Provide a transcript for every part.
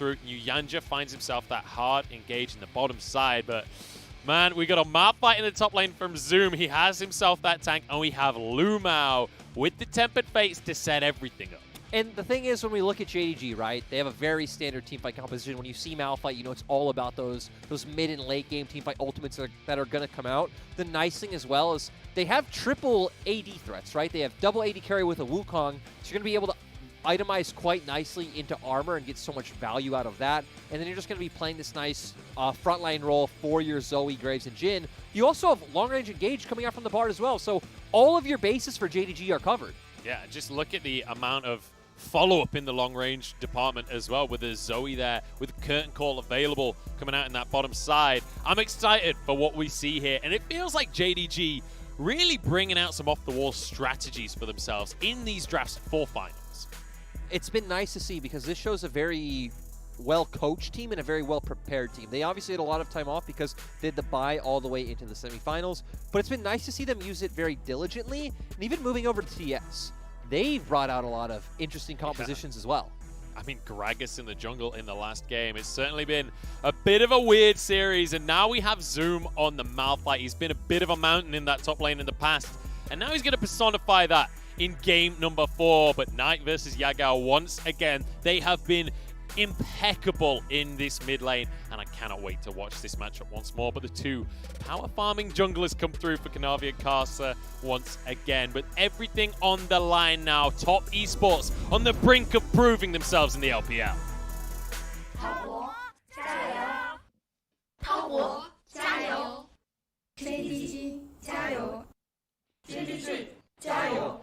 through. Yuyanjia finds himself that hard engaged in the bottom side, but man, we got a Malphite in the top lane from Zoom. He has himself that tank, and we have LvMao with the Tempered Fates to set everything up. And the thing is, when we look at JDG, right, they have a very standard teamfight composition. When you see Malphite, you know it's all about those mid and late game teamfight ultimates that are going to come out. The nice thing as well is they have triple AD threats, right? They have double AD carry with a Wukong, so you're going to be able to itemize quite nicely into armor and get so much value out of that. And then you're just going to be playing this nice frontline role for your Zoe, Graves, and Jhin. You also have long-range engage coming out from the Bard as well, so all of your bases for JDG are covered. Yeah, just look at the amount of follow-up in the long-range department as well, with the Zoe there, with Curtain Call available coming out in that bottom side. I'm excited for what we see here, and it feels like JDG really bringing out some off-the-wall strategies for themselves in these drafts for finals. It's been nice to see because this shows a very well-coached team and a very well-prepared team. They obviously had a lot of time off because they had to buy all the way into the semifinals, but it's been nice to see them use it very diligently, and even moving over to TES. They've brought out a lot of interesting compositions as well. I mean, Gragas in the jungle in the last game. It's certainly been a bit of a weird series, and now we have Zoom on the Malphite. He's been a bit of a mountain in that top lane in the past, and now he's going to personify that in game number 4. But Knight versus Yagao, once again, they have been impeccable in this mid lane, and I cannot wait to watch this matchup once more. But the two power farming junglers come through for Kanavi and Karsa once again. But everything on the line now. Top esports on the brink of proving themselves in the LPL. 滔博加油！滔博加油 ！JDG 加油 ！JDG 加油！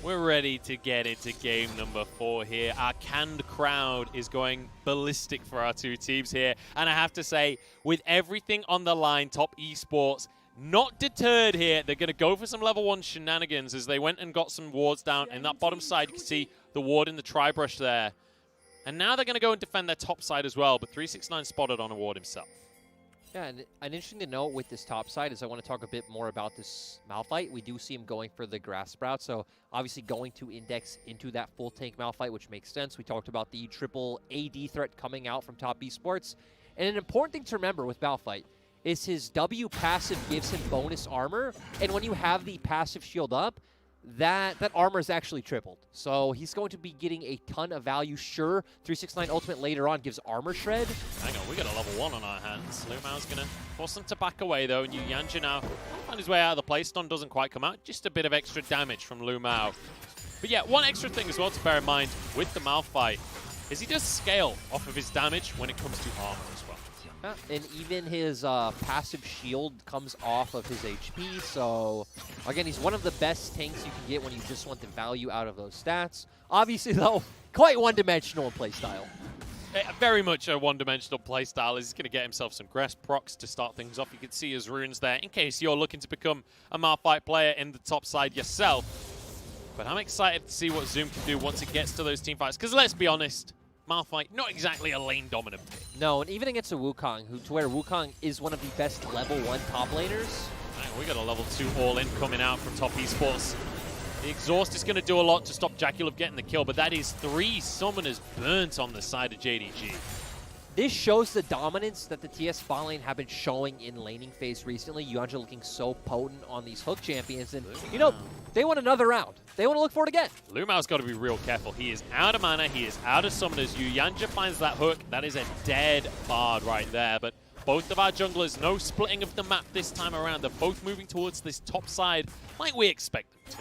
We're ready to get into game number 4 here. Our canned crowd is going ballistic for our two teams here. And I have to say, with everything on the line, Top Esports not deterred here. They're going to go for some level 1 shenanigans as they went and got some wards down. In that bottom side, you can see the ward in the tri-brush there. And now they're going to go and defend their top side as well. But 369 spotted on a ward himself. Yeah, and an interesting to note with this top side is I want to talk a bit more about this Malphite. We do see him going for the grass sprout, so obviously going to index into that full tank Malphite, which makes sense. We talked about the triple AD threat coming out from Top Esports. And an important thing to remember with Malphite is his W passive gives him bonus armor, and when you have the passive shield up, that armor is actually tripled. So he's going to be getting a ton of value. Sure, 369 ultimate later on gives armor shred. Hang on, we got a level 1 on our hands. LvMao's going to force them to back away though, and yuyanjia now find his way out of the play. Stun doesn't quite come out. Just a bit of extra damage from LvMao. But yeah, one extra thing as well to bear in mind with the Malphite is he does scale off of his damage when it comes to armor as well. And even his passive shield comes off of his HP, so again, he's one of the best tanks you can get when you just want the value out of those stats. Obviously, though, quite one-dimensional in playstyle. Very much a one-dimensional playstyle. He's going to get himself some Gress procs to start things off. You can see his runes there in case you're looking to become a Malphite player in the top side yourself. But I'm excited to see what Zoom can do once it gets to those team fights, because let's be honest, Malphite, not exactly a lane-dominant pick. No, and even against a Wukong, to where Wukong is one of the best level 1 top laners. Right, we got a level 2 all-in coming out from Top Esports. The exhaust is going to do a lot to stop JackeyLove getting the kill, but that is 3 summoners burnt on the side of JDG. This shows the dominance that the TS bot lane have been showing in laning phase recently. Yuyanjia looking so potent on these hook champions, and you know, they want another round. They want to look for it again. LvMao's got to be real careful. He is out of mana, he is out of summoners. Yuyanjia finds that hook. That is a dead Bard right there, but both of our junglers, no splitting of the map this time around. They're both moving towards this top side like we expect them to.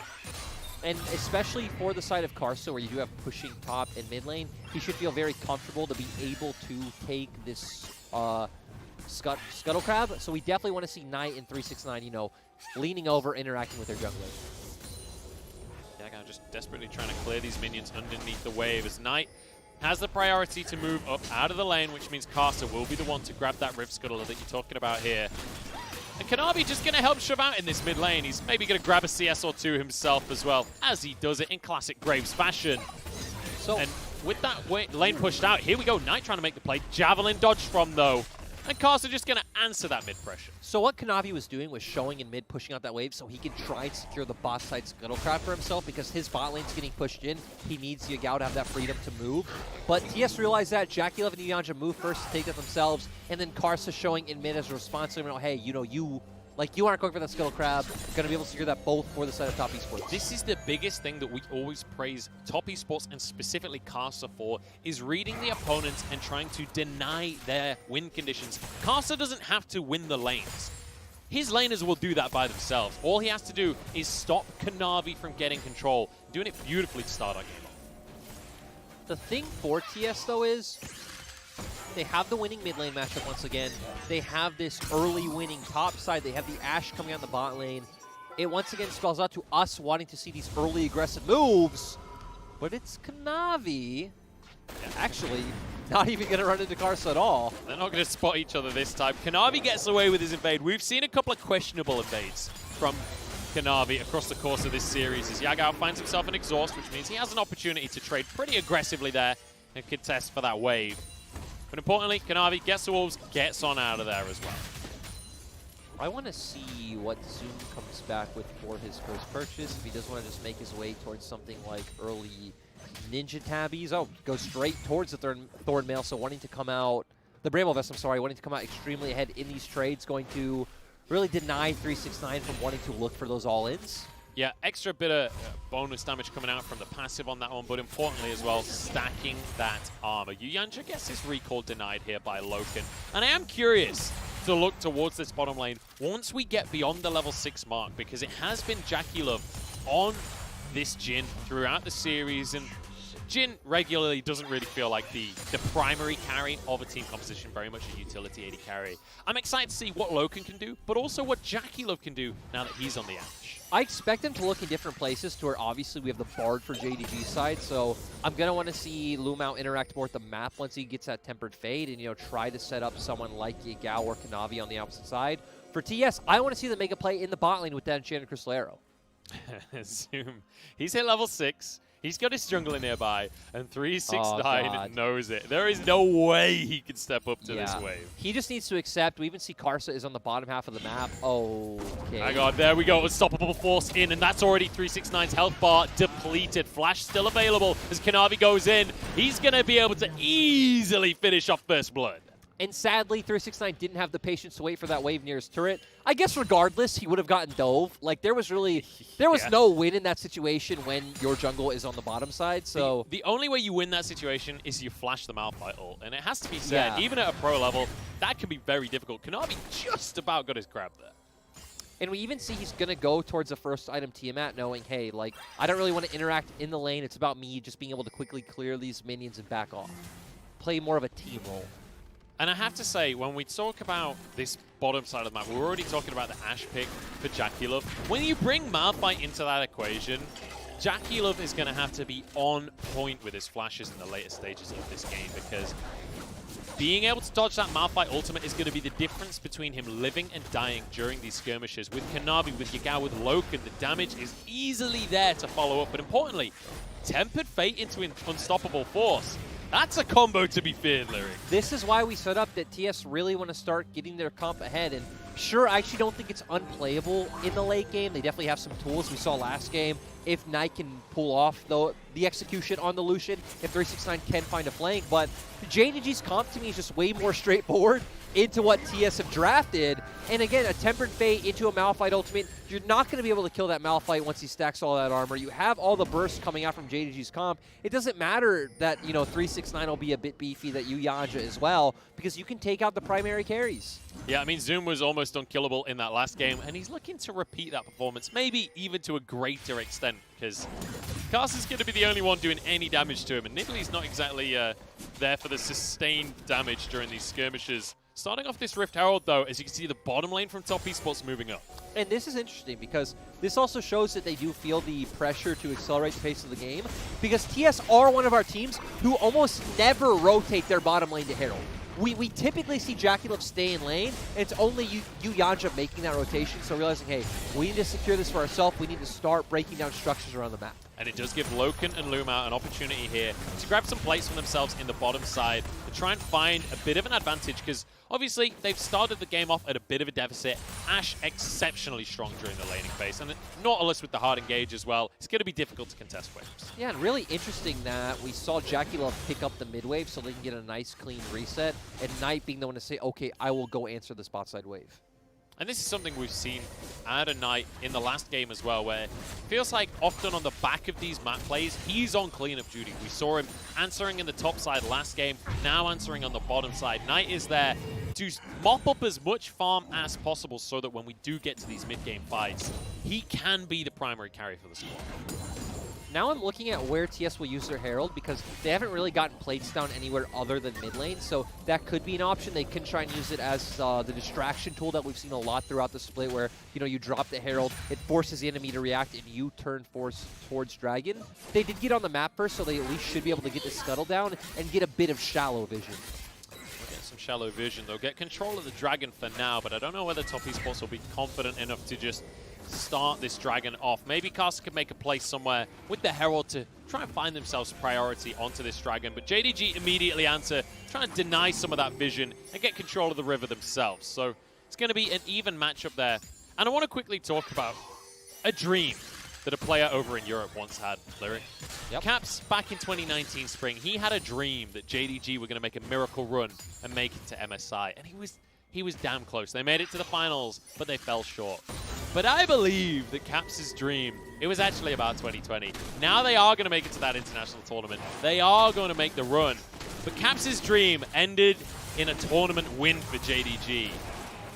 And especially for the side of Karsa, where you do have pushing top and mid lane, he should feel very comfortable to be able to take this Scuttle Crab. So we definitely want to see Knight and 369, you know, leaning over, interacting with their jungler. Yagao just desperately trying to clear these minions underneath the wave as Knight has the priority to move up out of the lane, which means Karsa will be the one to grab that Rift Scuttle that you're talking about here. And Kanavi just going to help shove out in this mid lane. He's maybe going to grab a CS or 2 himself as well, as he does it in classic Graves fashion. So, and with that lane pushed out, here we go. Knight trying to make the play. Javelin dodge from, though. And Karsa just going to answer that mid pressure. So what Kanavi was doing was showing in mid, pushing out that wave so he can try and secure the bot side scuttlecraft for himself because his bot lane's getting pushed in. He needs Yagao to have that freedom to move. But TS realized that. JackeyLove and yuyanjia move first to take it themselves. And then Karsa showing in mid as a response to him, hey, you aren't going for that scuttle crab. Going to be able to secure that both for the side of top esports. This is the biggest thing that we always praise top esports and specifically Karsa for, is reading the opponents and trying to deny their win conditions. Karsa doesn't have to win the lanes. His laners will do that by themselves. All he has to do is stop Kanavi from getting control, doing it beautifully to start our game off. The thing for TS, though, is they have the winning mid lane matchup once again. They have this early winning top side. They have the Ashe coming out in the bot lane. It once again spells out to us wanting to see these early aggressive moves. But it's Kanavi actually not even going to run into Karsa at all. They're not going to spot each other this time. Kanavi gets away with his invade. We've seen a couple of questionable invades from Kanavi across the course of this series as Yagao finds himself an exhaust, which means he has an opportunity to trade pretty aggressively there and contest for that wave. But importantly, Kanavi gets the wolves, gets on out of there as well. I want to see what Zoom comes back with for his first purchase. If he does want to just make his way towards something like early Ninja Tabbies. Oh, go straight towards the Thorn Mail, so wanting to come out, the Bramble Vest, I'm sorry, wanting to come out extremely ahead in these trades, going to really deny 369 from wanting to look for those all-ins. Yeah, extra bit of bonus damage coming out from the passive on that one, but importantly as well, stacking that armor. yuyanjia gets his recall denied here by LoKen. And I am curious to look towards this bottom lane once we get beyond the level 6 mark, because it has been JackeyLove on this Jhin throughout the series, and Jhin regularly doesn't really feel like the primary carry of a team composition, very much a utility AD carry. I'm excited to see what LoKen can do, but also what JackeyLove can do now that he's on the Ashe. I expect him to look in different places to where obviously we have the Bard for JDG side, so I'm going to want to see LvMao interact more with the map once he gets that Tempered Fade and, try to set up someone like Yagao or Kanavi on the opposite side. For TS, I want to see them make a play in the bot lane with that Enchanted Crystal Arrow. Zoom. He's hit level 6. He's got his jungler nearby, and 369 knows it. There is no way he can step up to this wave. He just needs to accept. We even see Karsa is on the bottom half of the map. Okay. My God, there we go. Unstoppable force in, and that's already 369's health bar depleted. Flash still available as Kanavi goes in. He's going to be able to easily finish off First Blood. And sadly, 369 didn't have the patience to wait for that wave near his turret. I guess regardless, he would have gotten dove. Like, there was no win in that situation when your jungle is on the bottom side, so... The only way you win that situation is you flash the Malphite ult. And it has to be said, even at a pro level, that can be very difficult. Kanavi just about got his grab there. And we even see he's going to go towards the first item Tiamat, knowing, hey, like, I don't really want to interact in the lane. It's about me just being able to quickly clear these minions and back off. Play more of a team role. And I have to say, when we talk about this bottom side of the map, we're already talking about the Ashe pick for JackeyLove. When you bring Malphite into that equation, JackeyLove is going to have to be on point with his flashes in the later stages of this game, because being able to dodge that Malphite ultimate is going to be the difference between him living and dying during these skirmishes. With Kanavi, with Yagao, with LoKen, the damage is easily there to follow up. But importantly, Tempered Fate into an unstoppable force. That's a combo to be feared, Lyric. This is why we set up that TS really want to start getting their comp ahead. And sure, I actually don't think it's unplayable in the late game. They definitely have some tools we saw last game. If Knight can pull off the execution on the Lucian, if 369 can find a flank. But JDG's comp to me is just way more straightforward into what TS have drafted. And again, a Tempered Fate into a Malphite ultimate. You're not going to be able to kill that Malphite once he stacks all that armor. You have all the bursts coming out from JDG's comp. It doesn't matter that, 369 will be a bit beefy, that yuyanjia as well, because you can take out the primary carries. Yeah, I mean, Zoom was almost unkillable in that last game, and he's looking to repeat that performance, maybe even to a greater extent, because Karsa's going to be the only one doing any damage to him, and Nidalee's not exactly there for the sustained damage during these skirmishes. Starting off this Rift Herald, though, as you can see the bottom lane from top esports moving up. And this is interesting because this also shows that they do feel the pressure to accelerate the pace of the game, because TS are one of our teams who almost never rotate their bottom lane to Herald. We typically see JackeyLove stay in lane, and it's only yuyanjia making that rotation, so realizing, hey, we need to secure this for ourselves, we need to start breaking down structures around the map. And it does give LoKen and LvMao an opportunity here to grab some plates for themselves in the bottom side to try and find a bit of an advantage, because obviously they've started the game off at a bit of a deficit. Ashe exceptionally strong during the laning phase, and Nautilus with the hard engage as well. It's going to be difficult to contest waves. Yeah, and really interesting that we saw JackeyLove pick up the mid wave so they can get a nice clean reset, and Knight being the one to say, okay, I will go answer the spot side wave. And this is something we've seen out of Knight in the last game as well, where it feels like often on the back of these map plays, he's on cleanup duty. We saw him answering in the top side last game, now answering on the bottom side. Knight is there to mop up as much farm as possible so that when we do get to these mid-game fights, he can be the primary carry for the squad. Now I'm looking at where TS will use their Herald, because they haven't really gotten plates down anywhere other than mid lane, so that could be an option. They can try and use it as the distraction tool that we've seen a lot throughout the split, where you drop the Herald, it forces the enemy to react, and you turn force towards Dragon. They did get on the map first, so they at least should be able to get the scuttle down and get a bit of shallow vision. We'll get some shallow vision. They'll get control of the Dragon for now, but I don't know whether Top Esports will be confident enough to just start this Dragon off. Maybe Karsa could make a play somewhere with the Herald to try and find themselves priority onto this Dragon, but JDG immediately answer, trying to deny some of that vision and get control of the river themselves. So it's going to be an even matchup there. And I want to quickly talk about a dream that a player over in Europe once had, Lyric. Yep. Caps, back in 2019 spring, he had a dream that JDG were going to make a miracle run and make it to MSI, and he was damn close. They made it to the finals, but they fell short. But I believe that Caps' dream, it was actually about 2020. Now they are going to make it to that international tournament. They are going to make the run. But Caps' dream ended in a tournament win for JDG.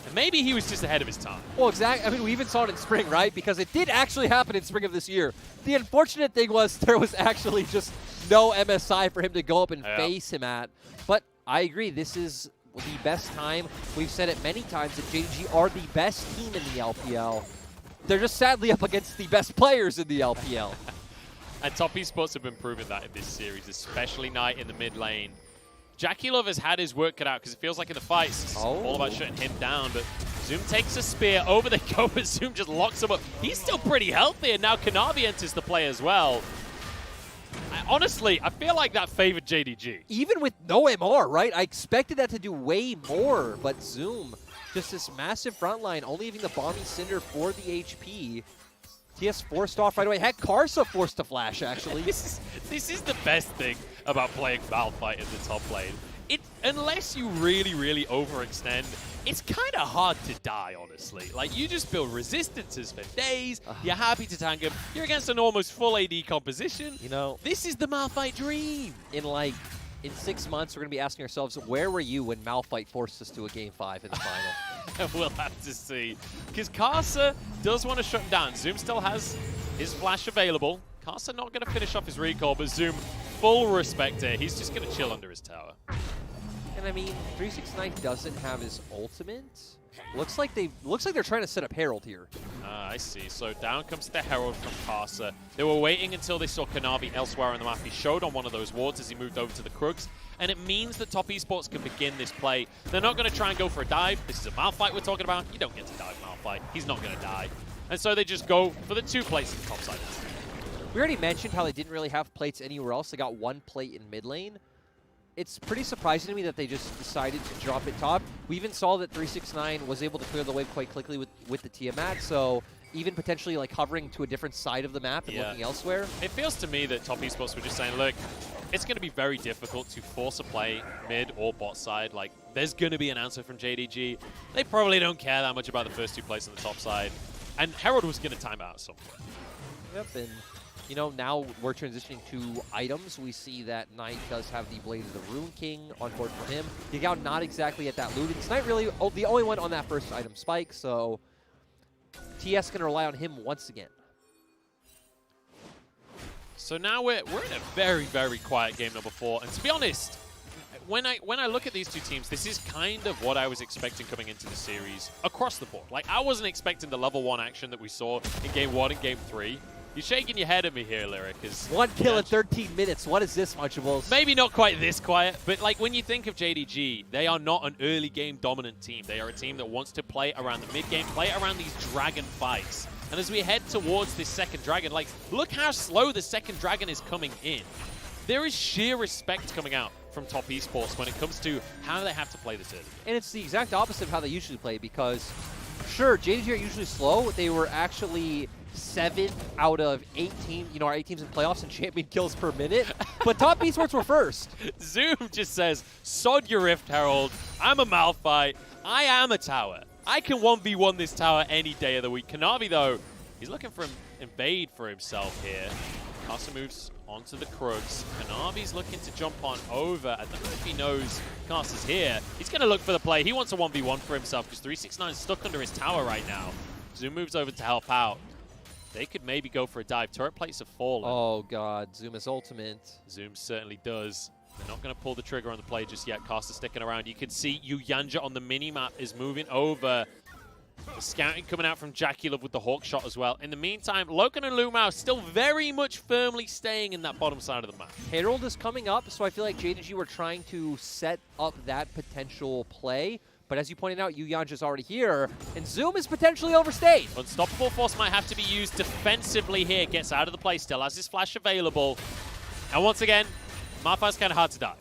And maybe he was just ahead of his time. Well, exactly. I mean, we even saw it in spring, right? Because it did actually happen in spring of this year. The unfortunate thing was there was actually just no MSI for him to go up and face him at. But I agree, this is the best time. We've said it many times that JDG are the best team in the LPL. They're just sadly up against the best players in the LPL. And Top Esports have been proving that in this series, especially Knight in the mid lane. JackeyLove has had his work cut out because it feels like in the fights, it's all about shutting him down. But Zoom takes a spear, over they go, but Zoom just locks him up. He's still pretty healthy, and now Kanavi enters the play as well. Honestly, I feel like that favored JDG. Even with no MR, right? I expected that to do way more, but Zoom, just this massive front line, only leaving the Bomby Cinder for the HP. TS forced off right away. Heck, Karsa forced to flash, actually. This is the best thing about playing Malphite in the top lane. Unless you really, really overextend, it's kind of hard to die, honestly. Like, you just build resistances for days, you're happy to tank him, you're against an almost full AD composition. This is the Malphite dream. In 6 months, we're going to be asking ourselves, where were you when Malphite forced us to a Game 5 in the final? And we'll have to see. Because Karsa does want to shut him down. Zoom still has his flash available. Karsa not going to finish off his recall, but Zoom, full respect here. He's just going to chill under his tower. And I mean, 369 doesn't have his ultimate. Looks like they're trying to set up Herald here. I see. So down comes the Herald from Karsa. They were waiting until they saw Kanavi elsewhere on the map. He showed on one of those wards as he moved over to the Krugs. And it means that Top Esports can begin this play. They're not going to try and go for a dive. This is a Malphite we're talking about. You don't get to dive Malphite. He's not going to die. And so they just go for the 2 plates in the top side. We already mentioned how they didn't really have plates anywhere else. They got 1 plate in mid lane. It's pretty surprising to me that they just decided to drop it top. We even saw that 369 was able to clear the wave quite quickly with the Tiamat, so even potentially like hovering to a different side of the map and looking elsewhere. It feels to me that Top Esports were just saying, look, it's going to be very difficult to force a play mid or bot side. Like, there's going to be an answer from JDG. They probably don't care that much about the first 2 plays on the top side. And Herald was going to time out somewhere. Yep, and now we're transitioning to items. We see that Knight does have the Blade of the Rune King on board for him. Yagao not exactly at that loot. It's not really the only one on that first item spike, so TS can rely on him once again. So now we're in a very, very quiet game number 4. And to be honest, when I look at these 2 teams, this is kind of what I was expecting coming into the series across the board. Like, I wasn't expecting the level 1 action that we saw in Game 1 and Game 3. You're shaking your head at me here, Lyric. 1 kill in 13 minutes. What is this, Munchables? Maybe not quite this quiet, but like when you think of JDG, they are not an early game dominant team. They are a team that wants to play around the mid game, play around these dragon fights. And as we head towards this second dragon, like, look how slow the second dragon is coming in. There is sheer respect coming out from top esports when it comes to how they have to play this early. And it's the exact opposite of how they usually play because, sure, JDG are usually slow. They were actually 7 out of 18, our 8 teams in playoffs and champion kills per minute. But top esports were first. Zoom just says, sod your Rift Herald. I'm a Malphite. I am a tower. I can 1v1 this tower any day of the week. Kanavi, though, he's looking for an invade for himself here. Karsa moves onto the Krugs. Kanavi's looking to jump on over. I don't know if he knows Karsa's here. He's going to look for the play. He wants a 1v1 for himself because 369 is stuck under his tower right now. Zoom moves over to help out. They could maybe go for a dive. Turret plates have fallen. Oh, God. Zoom is ultimate. Zoom certainly does. They're not going to pull the trigger on the play just yet. Karsa sticking around. You can see yuyanjia on the mini-map is moving over. The scouting coming out from JackeyLove with the Hawk shot as well. In the meantime, LoKen and LvMao still very much firmly staying in that bottom side of the map. Herald is coming up, so I feel like JDG were trying to set up that potential play. But as you pointed out, yuyanjia's already here, and Zoom is potentially overstayed. Unstoppable Force might have to be used defensively here. Gets out of the play, still has his flash available. And once again, Malphite's kind of hard to dive.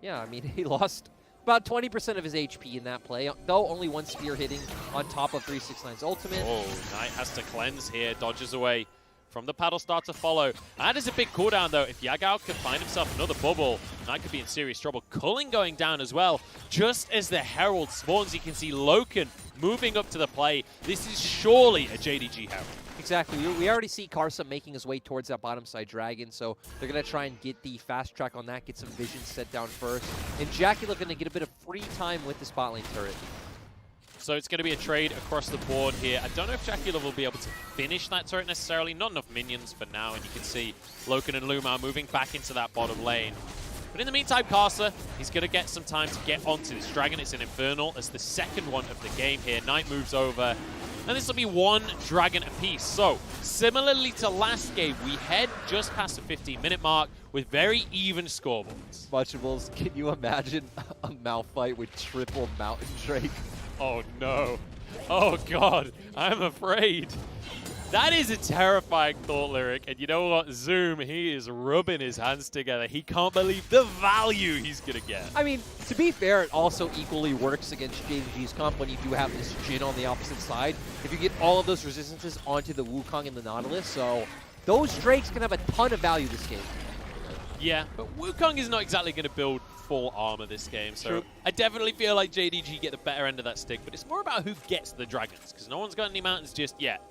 Yeah, I mean, he lost about 20% of his HP in that play, though only 1 spear hitting on top of 369's ultimate. Oh, Knight has to cleanse here, dodges away from the paddle start to follow. That is a big cooldown, though. If Yagao could find himself another bubble, Knight could be in serious trouble. Culling going down as well. Just as the Herald spawns, you can see LoKen moving up to the play. This is surely a JDG Herald. Exactly. We already see Karsa making his way towards that bottom side dragon, so they're going to try and get the fast track on that, get some vision set down first. And JackeyLove going to get a bit of free time with the spot lane turret. So it's going to be a trade across the board here. I don't know if JackeyLove will be able to finish that turret necessarily. Not enough minions for now, and you can see LoKen and LvMao moving back into that bottom lane. But in the meantime, Karsa, he's going to get some time to get onto this dragon. It's an Infernal as the second one of the game here. Knight moves over, and this will be 1 dragon apiece. So, similarly to last game, we head just past the 15-minute mark with very even scoreboards. Munchables, can you imagine a Malphite with triple Mountain Drake? Oh no. Oh god, I'm afraid. That is a terrifying thought lyric, and you know what? Zoom, he is rubbing his hands together. He can't believe the value he's going to get. I mean, to be fair, it also equally works against JDG's comp when you do have this Jhin on the opposite side. If you get all of those resistances onto the Wukong and the Nautilus, so those Drakes can have a ton of value this game. Yeah, but Wukong is not exactly going to build full armor this game, so True. I definitely feel like JDG get the better end of that stick, but it's more about who gets the dragons, because no one's got any mountains just yet.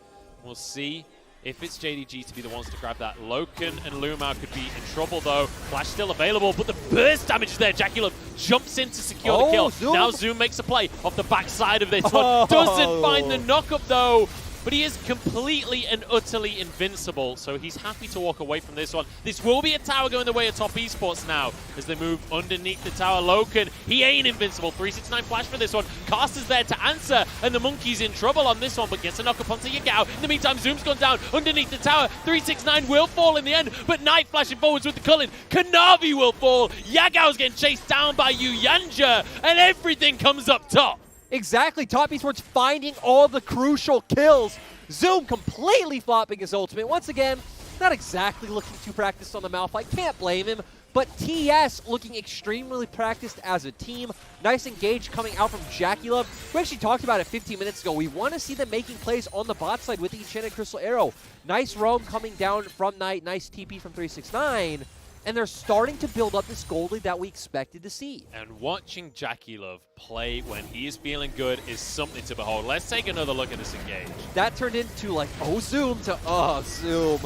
We'll see if it's JDG to be the ones to grab that. LoKen and LvMao could be in trouble, though. Flash still available, but the burst damage there. JackeyLove jumps in to secure the kill. Zoom. Now Zoom makes a play off the backside of this one. Doesn't find the knock-up, though. But he is completely and utterly invincible, so he's happy to walk away from this one. This will be a tower going the way of top esports now as they move underneath the tower. LoKen, he ain't invincible. 369 flash for this one. Karsa's there to answer, and the monkey's in trouble on this one, but gets a knock up onto Yagao. In the meantime, Zoom's gone down underneath the tower. 369 will fall in the end, but Knight flashing forwards with the Cullen. Kanavi will fall. Yagao's getting chased down by yuyanjia, and everything comes up top. Exactly. Top Esports finding all the crucial kills. Zoom completely flopping his ultimate. Once again, not exactly looking too practiced on the Malphite. Can't blame him. But TES looking extremely practiced as a team. Nice engage coming out from JackeyLove. We actually talked about it 15 minutes ago. We want to see them making plays on the bot side with the Enchanted Crystal Arrow. Nice roam coming down from Knight. Nice TP from 369. And they're starting to build up this gold lead that we expected to see. And watching JackeyLove play when he is feeling good is something to behold. Let's take another look at this engage. That turned into like, oh, Zoom to, oh, Zoom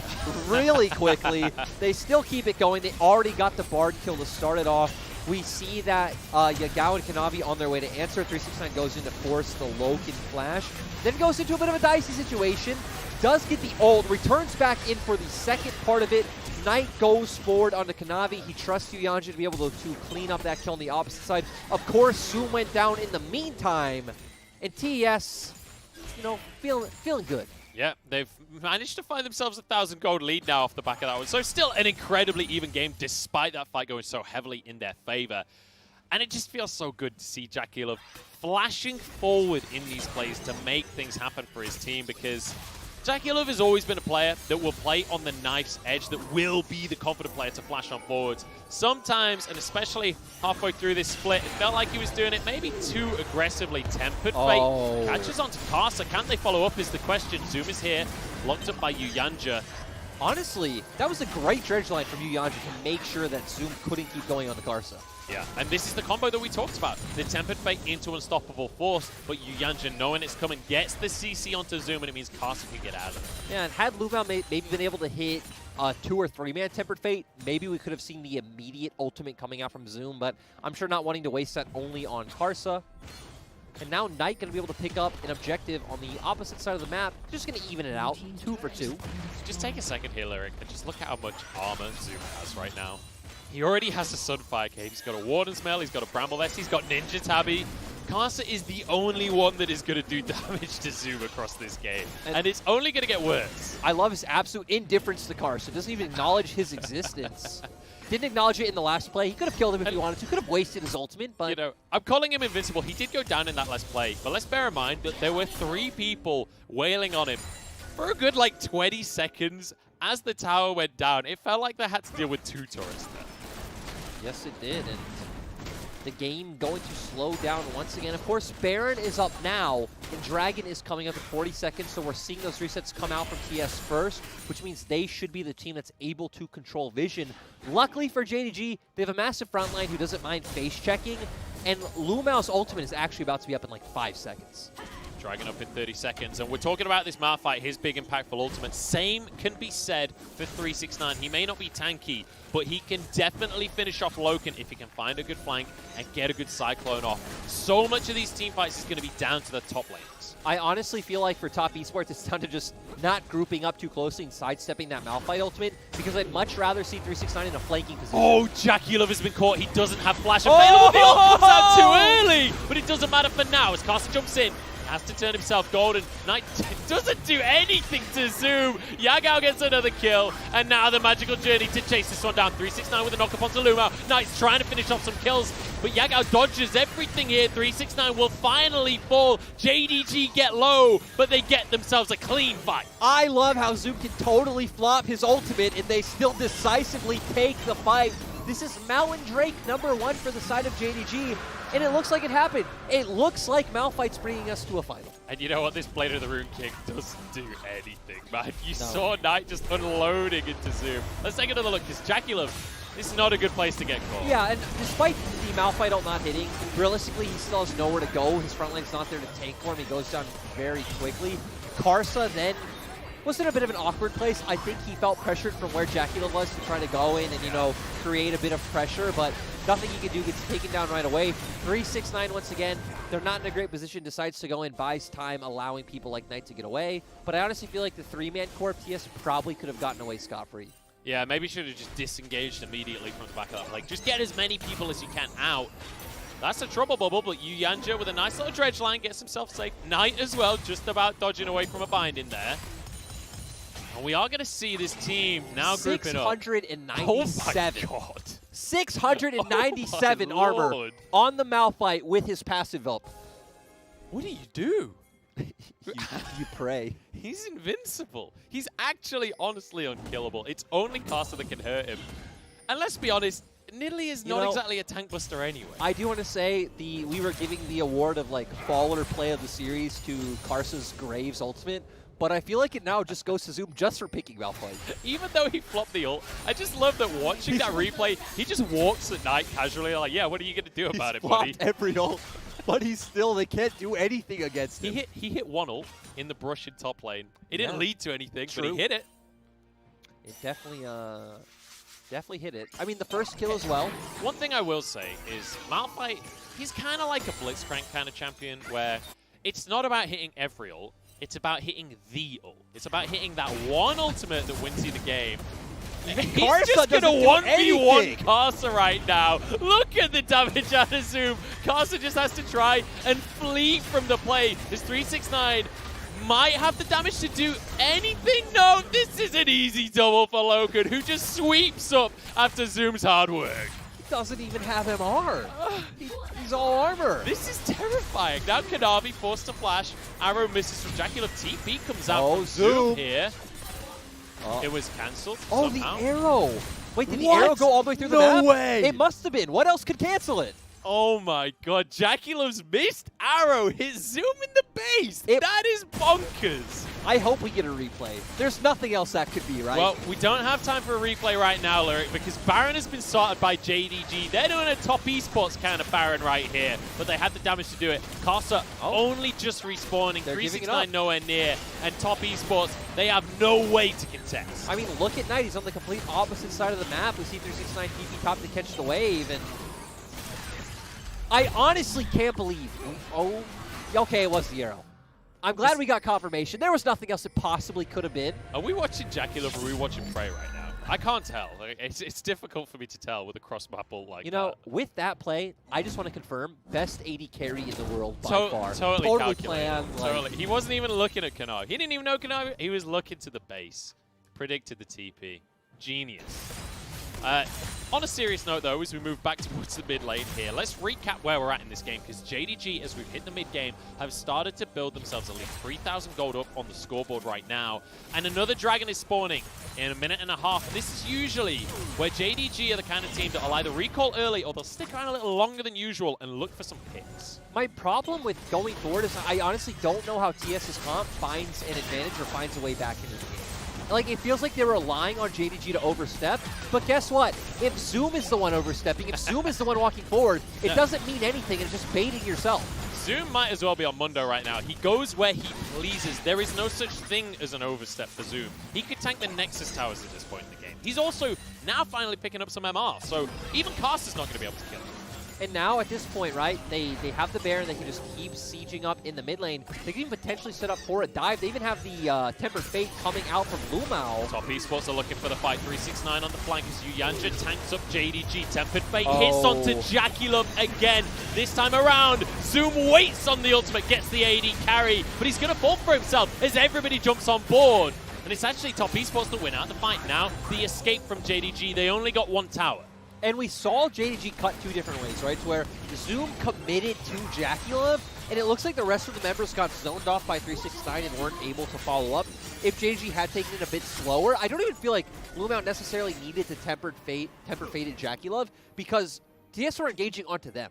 really quickly. They still keep it going. They already got the Bard kill to start it off. We see that Yagao and Kanavi on their way to answer. 369 goes in to force the LoKen flash. Then goes into a bit of a dicey situation. Does get the ult, returns back in for the second part of it. Knight goes forward onto Kanavi. He trusts yuyanjia to be able to clean up that kill on the opposite side. Of course, Zoom went down in the meantime. And TES, you know, feeling good. Yeah, they've managed to find themselves a 1,000 gold lead now off the back of that one. So still an incredibly even game despite that fight going so heavily in their favor. And it just feels so good to see JackeyLove flashing forward in these plays to make things happen for his team, because JackeyLove has always been a player that will play on the knife's edge, that will be the confident player to flash on forwards. Sometimes, and especially halfway through this split, it felt like he was doing it maybe too aggressively. Tempered Fate catches onto Karsa. Can they follow up is the question. Zoom is here, locked up by yuyanjia. Honestly, that was a great dredge line from yuyanjia to make sure that Zoom couldn't keep going on the Karsa. Yeah, and this is the combo that we talked about. The Tempered Fate into Unstoppable Force, but yuyanjia, knowing it's coming, gets the CC onto Zoom, and it means Karsa can get out of it. Yeah, and had LvMao maybe been able to hit 2 or 3-man Tempered Fate, maybe we could have seen the immediate ultimate coming out from Zoom, but I'm sure not wanting to waste that only on Karsa. And now Knight going to be able to pick up an objective on the opposite side of the map. Just going to even it out, 2 for 2. Just take a second here, Lyric, and just look at how much armor Zoom has right now. He already has a Sunfire Cape, he's got a Warden's Mail, he's got a Bramble Vest, he's got Ninja Tabby. Karsa is the only one that is going to do damage to Zoom across this game. And it's only going to get worse. I love his absolute indifference to Karsa. Doesn't even acknowledge his existence. Didn't acknowledge it in the last play. He could have killed him if he wanted to. Could have wasted his ultimate, but... You know, I'm calling him invincible. He did go down in that last play. But let's bear in mind that there were 3 people wailing on him for a good, like, 20 seconds as the tower went down. It felt like they had to deal with 2 turrets there. Yes, it did, and the game going to slow down once again. Of course, Baron is up now, and Dragon is coming up in 40 seconds, so we're seeing those resets come out from TES first, which means they should be the team that's able to control vision. Luckily for JDG, they have a massive front line who doesn't mind face checking, and LvMao's ultimate is actually about to be up in like 5 seconds. Dragon up in 30 seconds, and we're talking about this Malphite, his big impactful ultimate. Same can be said for 369. He may not be tanky, but he can definitely finish off LoKen if he can find a good flank and get a good Cyclone off. So much of these team fights is going to be down to the top lanes. I honestly feel like for top esports, it's down to just not grouping up too closely and sidestepping that Malphite ultimate, because I'd much rather see 369 in a flanking position. Oh, JackeyLove has been caught. He doesn't have flash available. The ultimate's out too early, but it doesn't matter for now as Karsa jumps in. Has to turn himself golden. Knight doesn't do anything to Zoom. Yagao gets another kill, and now the magical journey to chase this one down. 369 with a knock up onto LvMao. Knight's trying to finish off some kills, but Yagao dodges everything here. 369 will finally fall. JDG get low, but they get themselves a clean fight. I love how Zoom can totally flop his ultimate, and they still decisively take the fight. This is Mao and Drake #1 for the side of JDG, and it looks like it happened. It looks like Malphite's bringing us to a final. And you know what? This Blade of the Rune King doesn't do anything, man. You saw Knight just unloading into Zoom. Let's take another look, because JackeyLove, this is not a good place to get caught. Yeah, and despite the Malphite ult not hitting, realistically, he still has nowhere to go. His front lane's not there to tank for him. He goes down very quickly. Karsa then was in a bit of an awkward place. I think he felt pressured from where JackeyLove was to try to go in and, you know, create a bit of pressure, but nothing he can do, gets taken down right away. 369 once again. They're not in a great position, decides to go in, buys time, allowing people like Knight to get away. But I honestly feel like the 3-man core of TES probably could have gotten away scot-free. Yeah, maybe should have just disengaged immediately from the back of that. Like, just get as many people as you can out. That's a trouble bubble, but yuyanjia with a nice little dredge line gets himself safe. Knight as well, just about dodging away from a bind in there. And we are going to see this team now grouping up. 697. Oh my God. 697 Oh my armor Lord. on the Malphite with his passive up. What do you do? You pray. He's invincible. He's actually honestly unkillable. It's only Karsa that can hurt him. And let's be honest, Nidalee is not exactly a tank buster anyway. I do want to say we were giving the award of like faller play of the series to Karsa's Graves ultimate, but I feel like it now just goes to Zoom just for picking Malphite. Even though he flopped the ult, I just love that watching that replay, he just walks at Knight casually like, yeah, what are you going to do about it, buddy? He's flopped every ult, but they can't do anything against him. He hit one ult in the brush in top lane. It didn't lead to anything, but he hit it. It definitely hit it. I mean, the first kill as well. One thing I will say is Malphite, he's kind of like a Blitzcrank kind of champion where it's not about hitting every ult, it's about hitting the ult. It's about hitting that one ultimate that wins you the game. He's just going to 1v1 Karsa right now. Look at the damage out of Zoom. Karsa just has to try and flee from the play. His 369 might have the damage to do anything. No, this is an easy double for LoKen, who just sweeps up after Zoom's hard work. doesn't even have MR. He's all armor. This is terrifying. Now Kanavi forced to flash. Arrow misses from JackeyLove. TP comes out from Zoom here. It was cancelled somehow. The arrow. Wait, did the What? arrow go all the way through the No map? way. It must have been. What else could cancel it? Oh my god, JackeyLove's missed arrow hit Zoom in the base. That is bonkers. I hope we get a replay. There's nothing else that could be, right? Well, we don't have time for a replay right now, Lyric, because Baron has been sorted by JDG. They're doing a top esports kind of Baron right here, but they had the damage to do it. Karsa only just respawning, 369 nowhere near, and top esports, they have no way to contest. I mean, look at Knight. He's on the complete opposite side of the map. We see 369 TP top to catch the wave, and I honestly can't believe. Okay, it was the arrow. I'm glad we got confirmation. There was nothing else it possibly could have been. Are we watching JackeyLove or are we watching Prey right now? I can't tell. It's difficult for me to tell with a cross-map ball like that. You know, with that play, I just want to confirm, best AD carry in the world by far. Totally planned. Totally. He wasn't even looking at Kanavi. He didn't even know Kanavi. He was looking to the base. Predicted the TP. Genius. On a serious note, though, as we move back towards the mid lane here, let's recap where we're at in this game, because JDG, as we've hit the mid game, have started to build themselves at least 3,000 gold up on the scoreboard right now. And another dragon is spawning in a minute and a half. This is usually where JDG are the kind of team that will either recall early or they'll stick around a little longer than usual and look for some picks. My problem with going forward is I honestly don't know how TS's comp finds an advantage or finds a way back into the game. Like, it feels like they're relying on JDG to overstep, but guess what? If Zoom is the one overstepping, if Zoom is the one walking forward, it doesn't mean anything. It's just baiting yourself. Zoom might as well be on Mundo right now. He goes where he pleases. There is no such thing as an overstep for Zoom. He could tank the Nexus towers at this point in the game. He's also now finally picking up some MR, so even Karsa's not going to be able to kill him. And now at this point, right, they have the Baron. They can just keep sieging up in the mid lane. They can even potentially set up for a dive. They even have the Tempered Fate coming out from LvMao. Top esports are looking for the fight. 369 on the flank as yuyanjia tanks up JDG. Tempered Fate hits onto JackeyLove again. This time around, Zoom waits on the ultimate, gets the AD carry, but he's going to fall for himself as everybody jumps on board. And it's actually Top esports that win out the fight now. The escape from JDG, they only got one tower. And we saw JDG cut two different ways, right? To where Zoom committed to JackeyLove, and it looks like the rest of the members got zoned off by 369 and weren't able to follow up. If JDG had taken it a bit slower, I don't even feel like LvMao necessarily needed to Tempered Fate at JackeyLove, because TS were engaging onto them.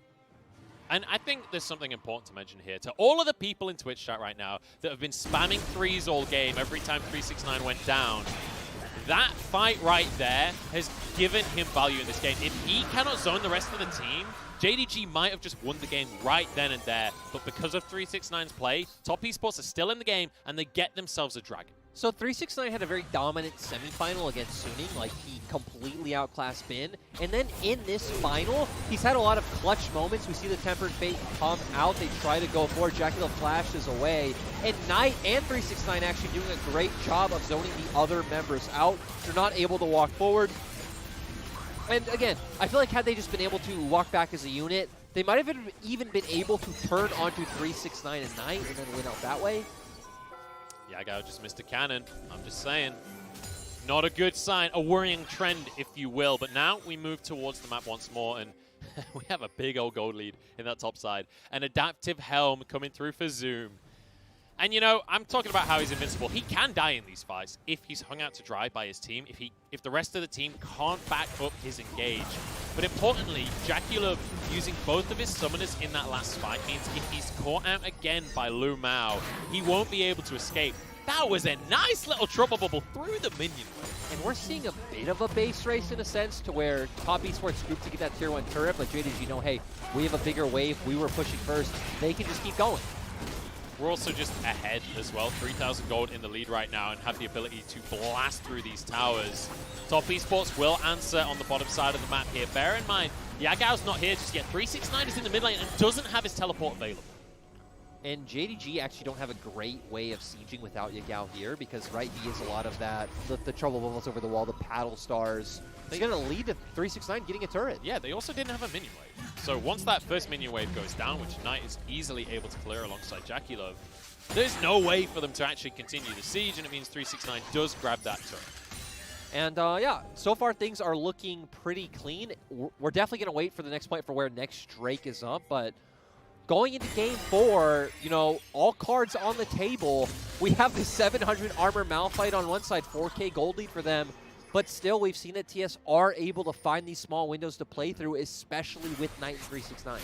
And I think there's something important to mention here. To all of the people in Twitch chat right now that have been spamming threes all game every time 369 went down, that fight right there has given him value in this game. If he cannot zone the rest of the team, JDG might have just won the game right then and there. But because of 369's play, Top esports are still in the game, and they get themselves a dragon. So 369 had a very dominant semifinal against Suning, like he completely outclassed Bin. And then in this final, he's had a lot of clutch moments. We see the Tempered Fate come out, they try to go forward, JackeyLove flashes away. And Knight and 369 actually doing a great job of zoning the other members out. They're not able to walk forward. And again, I feel like had they just been able to walk back as a unit, they might have even been able to turn onto 369 and Knight and then win out that way. Yagao just missed a cannon. I'm just saying. Not a good sign. A worrying trend, if you will. But now we move towards the map once more, and we have a big old gold lead in that top side. An adaptive helm coming through for Zoom. And, you know, I'm talking about how he's invincible. He can die in these fights if he's hung out to dry by his team, if the rest of the team can't back up his engage. But importantly, JackeyLove using both of his summoners in that last fight means if he's caught out again by LvMao, he won't be able to escape. That was a nice little trouble bubble through the minion wave. And we're seeing a bit of a base race in a sense to where Top esports group to get that tier 1 turret, but JDG know, hey, we have a bigger wave, we were pushing first, they can just keep going. We're also just ahead as well, 3,000 gold in the lead right now, and have the ability to blast through these towers. Top esports will answer on the bottom side of the map here. Bear in mind, Yagao's not here just yet. 369 is in the mid lane and doesn't have his teleport available. And JDG actually don't have a great way of sieging without Yagao here, because right, he is a lot of that, the trouble bubbles over the wall, the paddle stars. They're going to lead to 369 getting a turret. Yeah, they also didn't have a minion wave. So once that first minion wave goes down, which Knight is easily able to clear alongside JackeyLove, there's no way for them to actually continue the siege, and it means 369 does grab that turret. And yeah, so far things are looking pretty clean. We're definitely going to wait for the next point for where next Drake is up, but going into game 4, you know, all cards on the table. We have the 700 armor Malphite on one side, 4K gold lead for them, but still we've seen that TS are able to find these small windows to play through, especially with Knight and 369.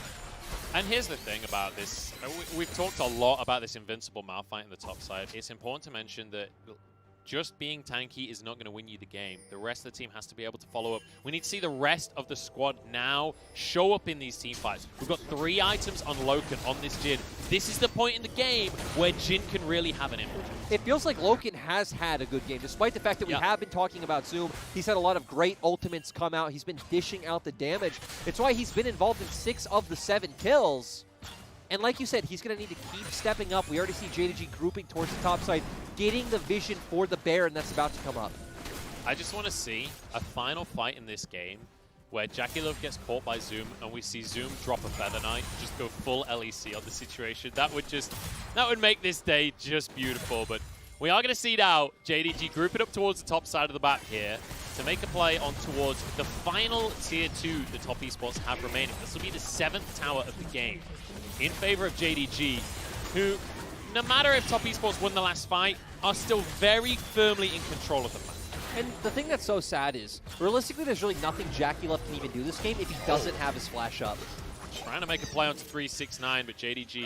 And here's the thing about this. We've talked a lot about this invincible Malphite in the top side. It's important to mention that just being tanky is not going to win you the game. The rest of the team has to be able to follow up. We need to see the rest of the squad now show up in these team fights. We've got 3 items on LoKen on this Jhin. This is the point in the game where Jhin can really have an impact. It feels like LoKen has had a good game, despite the fact that we have been talking about Zoom. He's had a lot of great ultimates come out. He's been dishing out the damage. It's why he's been involved in 6 of the 7 kills. And like you said, he's going to need to keep stepping up. We already see JDG grouping towards the top side, getting the vision for the Baron that's about to come up. I just want to see a final fight in this game where JackeyLove gets caught by Zoom and we see Zoom drop a Feather Knight, just go full LEC on the situation. That would make this day just beautiful. But we are going to see now JDG group it up towards the top side of the map here to make a play on towards the final tier 2 the top esports have remaining. This will be the 7th tower of the game in favor of JDG, who, no matter if top esports won the last fight, are still very firmly in control of the map. And the thing that's so sad is, realistically, there's really nothing JackeyLove can even do this game if he doesn't have his flash up. Trying to make a play onto 369, but JDG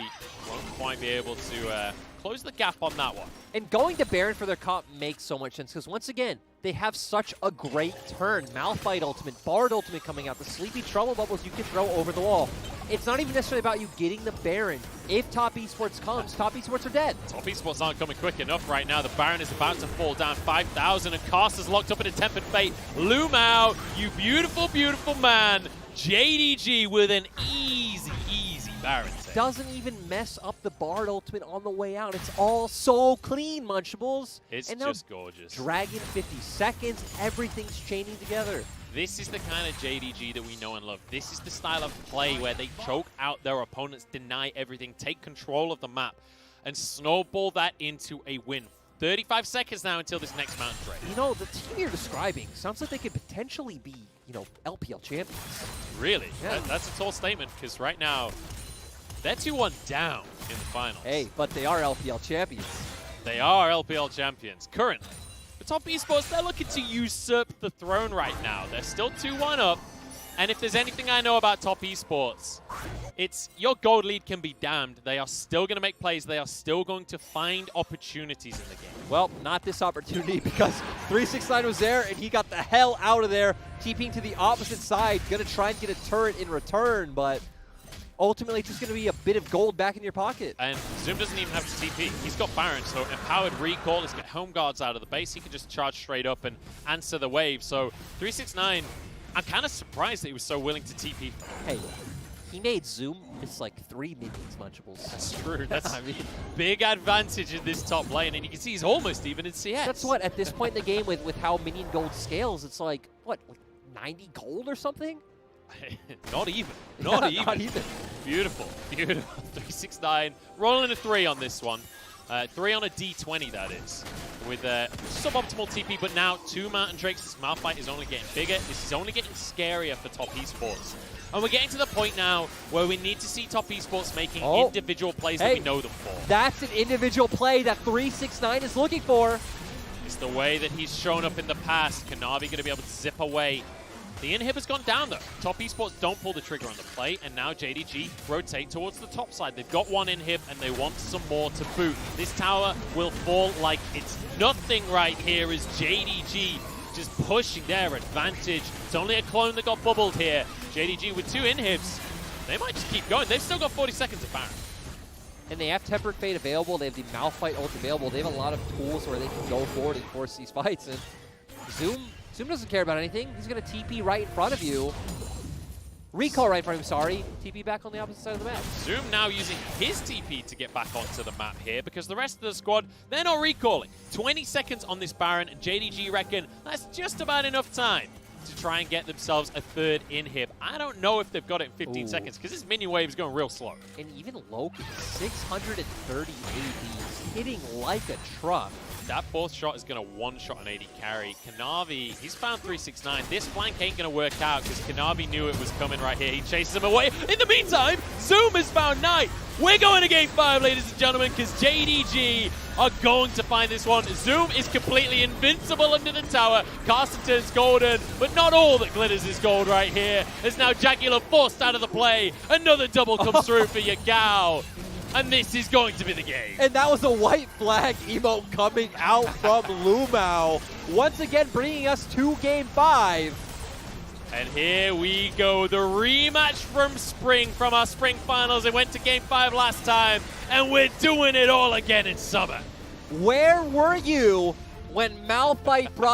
won't quite be able to close the gap on that one. And going to Baron for their comp makes so much sense, because once again, they have such a great turn. Malphite ultimate, Bard ultimate coming out, the Sleepy Trouble Bubbles you can throw over the wall. It's not even necessarily about you getting the Baron. If top esports comes, top esports are dead. Top esports aren't coming quick enough right now. The Baron is about to fall down 5,000, and Karsa's locked up in a tempered fate. LvMao, you beautiful, beautiful man. JDG with an easy Baron take. Doesn't even mess up the Bard ultimate on the way out. It's all so clean, Munchables. It's and just gorgeous. Dragon 50 seconds, everything's chaining together. This is the kind of JDG that we know and love. This is the style of play where they choke out their opponents, deny everything, take control of the map, and snowball that into a win. 35 seconds now until this next mountain trade. You know, the team you're describing sounds like they could potentially be, you know, LPL champions. Really? Yeah. That's a tall statement, because right now, they're 2-1 down in the finals. Hey, but they are LPL champions. They are LPL champions, currently. But top esports, they're looking to usurp the throne right now. They're still 2-1 up, and if there's anything I know about top esports, it's your gold lead can be damned. They are still going to make plays. They are still going to find opportunities in the game. Well, not this opportunity, because 369 was there, and he got the hell out of there, TPing to the opposite side. Going to try and get a turret in return, but ultimately it's just going to be a bit of gold back in your pocket. And Zoom doesn't even have to TP. He's got Baron, so empowered recall. Let's get home guards out of the base. He can just charge straight up and answer the wave. So 369, I'm kind of surprised that he was so willing to TP. Hey, he made Zoom miss like 3 minions, Munchables. That's true. That's I mean, big advantage in this top lane, and you can see he's almost even in CS. that's what, at this point in the game with how minion gold scales, it's like, what, like 90 gold or something? Not even. Not even. Not even. Beautiful. Beautiful. 369. Rolling a 3 on this one. 3 on a D20, that is. With suboptimal TP, but now 2 Mountain Drakes. This Malphite is only getting bigger. This is only getting scarier for top esports. And we're getting to the point now where we need to see top esports making individual plays that we know them for. That's an individual play that 369 is looking for. It's the way that he's shown up in the past. Kanavi going to be able to zip away. The inhib's gone down, though. Top esports don't pull the trigger on the play, and now JDG rotate towards the top side. They've got 1 inhib, and they want some more to boot. This tower will fall like it's nothing right here as JDG just pushing their advantage. It's only a clone that got bubbled here. JDG with 2 inhibs. They might just keep going. They've still got 40 seconds of Baron. And they have Tempered Fate available. They have the Malphite ult available. They have a lot of tools where they can go forward and force these fights. And Zoom doesn't care about anything. He's going to TP right in front of you. Recall right in front of him, sorry. TP back on the opposite side of the map. Zoom now using his TP to get back onto the map here, because the rest of the squad, they're not recalling. 20 seconds on this Baron, and JDG reckon that's just about enough time to try and get themselves a third inhib. I don't know if they've got it in 15 seconds because this minion wave is going real slow. And even LoKen, 630 ADs, hitting like a truck. That fourth shot is going to one-shot an AD carry. Kanavi, he's found 369. This flank ain't going to work out because Kanavi knew it was coming right here. He chases him away. In the meantime, Zoom has found Knight. We're going to game 5, ladies and gentlemen, because JDG are going to find this one. Zoom is completely invincible under the tower. Karsa turns golden, but not all that glitters is gold right here. As now JackeyLove forced out of the play. Another double comes through for Yagao. And this is going to be the game. And that was a white flag emote coming out from LvMao. Once again, bringing us to game 5. And here we go, the rematch from spring, from our spring finals. It went to game 5 last time, and we're doing it all again in summer. Where were you when Malphite brought